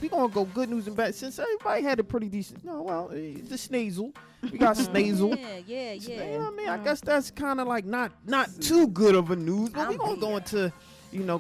we gonna go good news and bad. Since everybody had a pretty decent, the Snazel. We got Snazel. Yeah. You know what I mean? I guess that's kind of like not too good of a news, but we gonna go into,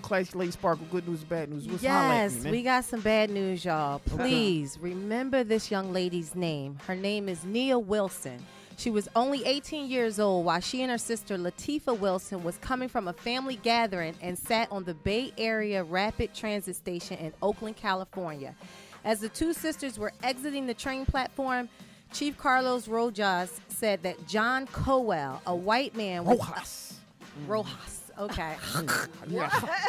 Classy Lady Sparkle, good news and bad news. What's Yes, me, we got some bad news, y'all. Please remember this young lady's name. Her name is Nia Wilson. She was only 18 years old while she and her sister Lahtifa Wilson was coming from a family gathering and sat on the Bay Area Rapid Transit Station in Oakland, California. As the two sisters were exiting the train platform, Chief Carlos Rojas said that John Cowell, a white man with Rojas. Okay.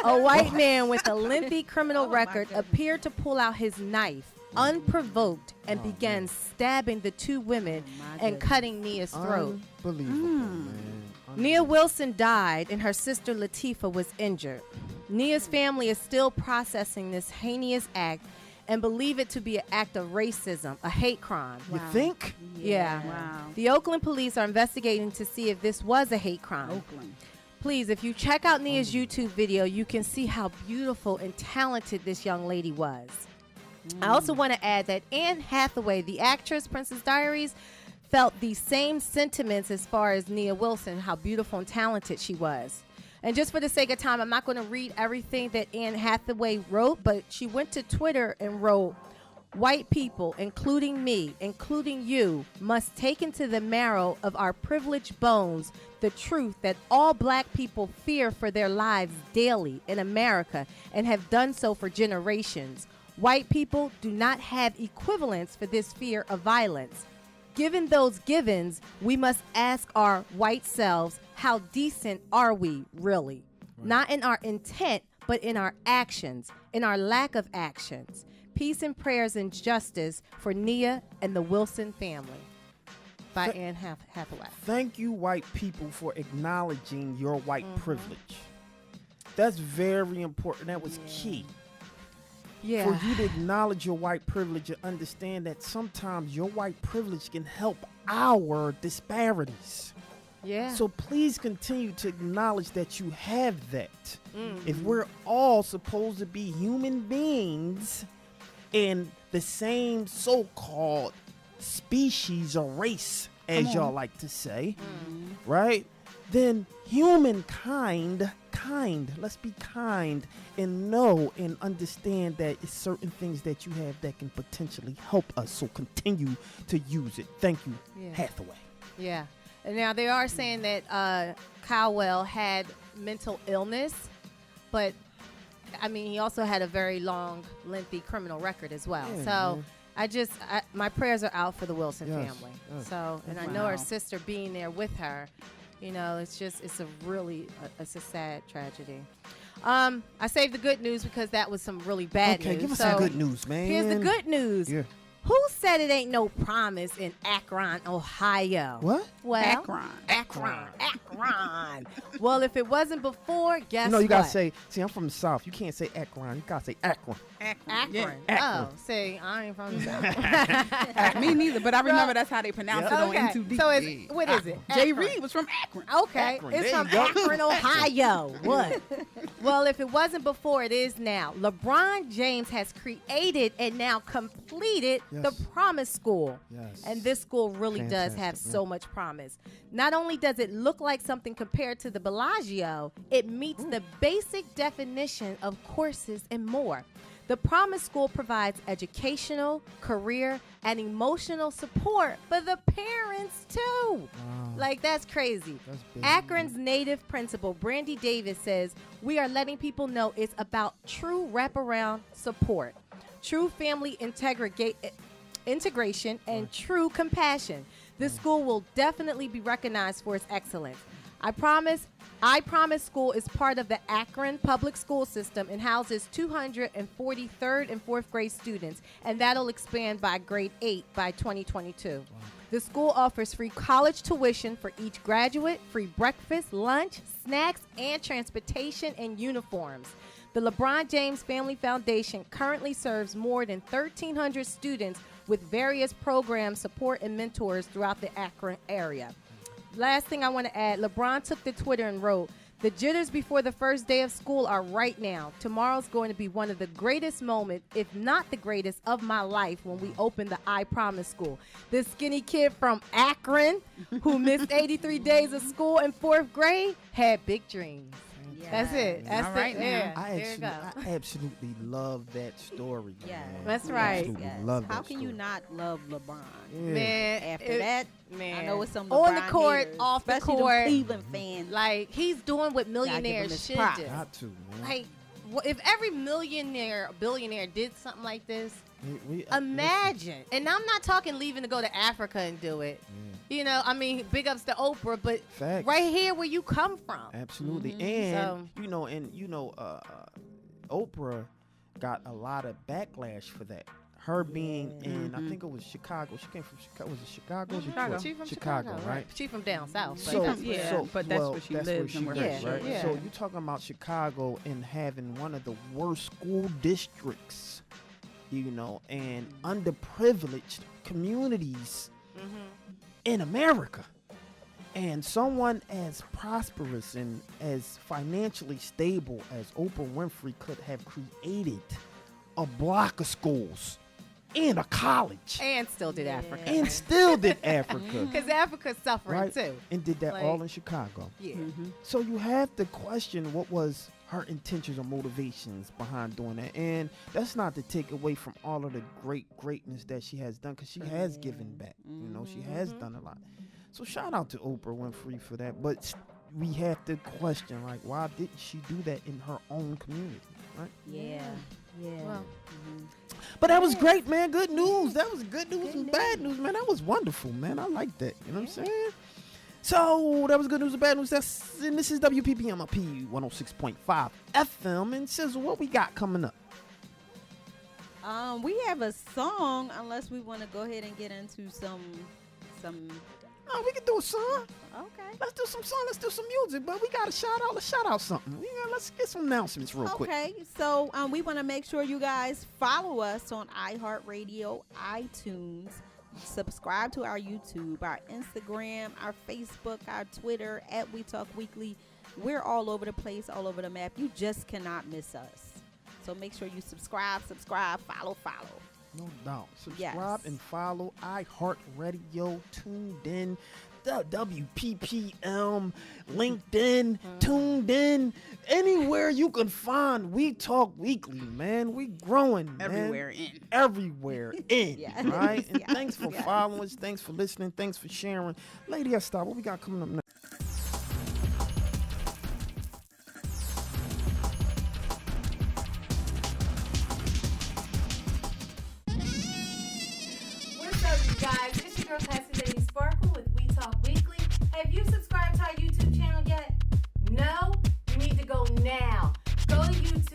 A white man with a lengthy criminal record appeared to pull out his knife unprovoked and began stabbing the two women and cutting Nia's throat. Unbelievable, man. Nia Wilson died and her sister Lahtifa was injured. Nia's family is still processing this heinous act and believe it to be an act of racism, a hate crime. You think? Yeah. Wow. The Oakland police are investigating to see if this was a hate crime. Oakland. Please, if you check out Nia's YouTube video, you can see how beautiful and talented this young lady was. I also want to add that Anne Hathaway, the actress, Princess Diaries, felt the same sentiments as far as Nia Wilson, how beautiful and talented she was. And just for the sake of time, I'm not going to read everything that Anne Hathaway wrote, but she went to Twitter and wrote, "White people, including me, including you, must take into the marrow of our privileged bones the truth that all black people fear for their lives daily in America and have done so for generations. White people do not have equivalents for this fear of violence. Given those givens, we must ask our white selves, how decent are we really? Right. Not in our intent, but in our actions, in our lack of actions. Peace and prayers and justice for Nia and the Wilson family." By Anne Hathaway. Thank you, white people, for acknowledging your white privilege. That's very important. That was key. Yeah. For you to acknowledge your white privilege and understand that sometimes your white privilege can help our disparities. Yeah. So please continue to acknowledge that you have that. If we're all supposed to be human beings in the same so-called species or race, as y'all like to say, right? Then humankind, let's be kind and know and understand that it's certain things that you have that can potentially help us. So continue to use it. Thank you, Hathaway. Yeah. And now they are saying that Cowell had mental illness, but I mean, he also had a very long, lengthy criminal record as well. Yeah, so my prayers are out for the Wilson Yes, family. yes. So, and I know her sister being there with her, it's a sad tragedy. I saved the good news because that was some really bad news. Okay, give us some good news, man. Here's the good news. Yeah. Who said it ain't no promise in Akron, Ohio? What? Well, Akron. Well, if it wasn't before, guess what? You gotta say, see, I'm from the South. You can't say Akron. You gotta say Akron. Akron. Yeah. Oh, see, I ain't from the South. Me neither, but I remember that's how they pronounce it on M2D. So what is it? Jay Akron. Reed was from Akron. Okay, Akron. it's There from you go. Akron, Ohio. What? Well, if it wasn't before, it is now. LeBron James has created and now completed the Promise School. Yes. And this school really does Fantastic, have man. so much promise. Not only does it look like something compared to the Bellagio, it meets the basic definition of courses and more. The Promise School provides educational, career, and emotional support for the parents, too. Wow. Like, that's crazy. That's big. Akron's native principal, Brandy Davis, says, "We are letting people know it's about true wraparound support, true family integration, and true compassion. This school will definitely be recognized for its excellence. I Promise School is part of the Akron public school system and houses 243rd and 4th grade students, and that'll expand by grade 8 by 2022. The school offers free college tuition for each graduate, free breakfast, lunch, snacks, and transportation and uniforms. The LeBron James Family Foundation currently serves more than 1,300 students with various programs, support, and mentors throughout the Akron area." Last thing I want to add, LeBron took to Twitter and wrote, The jitters before the first day of school are right now. Tomorrow's going to be one of the greatest moments, if not the greatest, of my life when we open the IPROMISE school. This skinny kid from Akron who missed 83 days of school in 4th grade had big dreams. Yes. That's it. That's All it. right now. Yeah. There you go. I absolutely love that story. Yes. Man. That's I right. absolutely love How that can you story. not love LeBron? Yeah. Man, After that, man. I know it's some on LeBron the court, haters, off the especially court. them Cleveland fans. Like, he's doing what him millionaires his should props. do. Got to, man. Like, if every billionaire did something like this, We- imagine. And I'm not talking leaving to go to Africa and do it. You know, I mean, big ups to Oprah, but Facts. right here where you come from. Absolutely. So- And Oprah got a lot of backlash for that. Her being in, I think it was Chicago. She came from Chicago. Was it Chicago? or Detroit? She from Chicago, right? She from down south. So, but Yeah, so, but that's well, where she that's lives and where where she her lives, kids right? live. So Yeah. you're talking about Chicago and having one of the worst school districts, and underprivileged communities in America. And someone as prosperous and as financially stable as Oprah Winfrey could have created a block of schools and a college and still did Africa. and still did Africa, Because Africa's suffering right? too. And did that Like- all in Chicago. Yeah. So you have to question what was her intentions or motivations behind doing that. And that's not to take away from all of the greatness that she has done, because she has given back. She has done a lot. So shout out to Oprah Winfrey for that. But we have to question, like, why didn't she do that in her own community, right? Yeah. Yeah. Well, But that was great, man. Good news. That was good news and bad news, man. That was wonderful, man. I like that. You know what I'm saying? So that was good news and bad news. And this is WPPM up P 106.5 FM. And Sizzle, what we got coming up? We have a song, unless we want to go ahead and get into some. Oh, we can do a song. Okay. Let's do some song. Let's do some music. But we got to shout out. Let's shout out something. Let's get some announcements real quick. Okay, so we want to make sure you guys follow us on iHeartRadio, iTunes, subscribe to our YouTube, our Instagram, our Facebook, our Twitter, at We Talk Weekly. We're all over the place, all over the map. You just cannot miss us. So make sure you subscribe, follow. No doubt. Subscribe Yes. and follow iHeartRadio, tuned in, the WPPM, LinkedIn, tuned in, anywhere you can find We Talk Weekly, man. We growing, man. Everywhere in. Everywhere in, Yes. right? And Yes. thanks for Yes. following us. Thanks for listening. Thanks for sharing. Lady Esther, what we got coming up next? what's up, you guys? It's your girl, Classy Lady Sparkle with We Talk Weekly. Have you subscribed to our YouTube channel yet? No? You need to go now. Go to YouTube.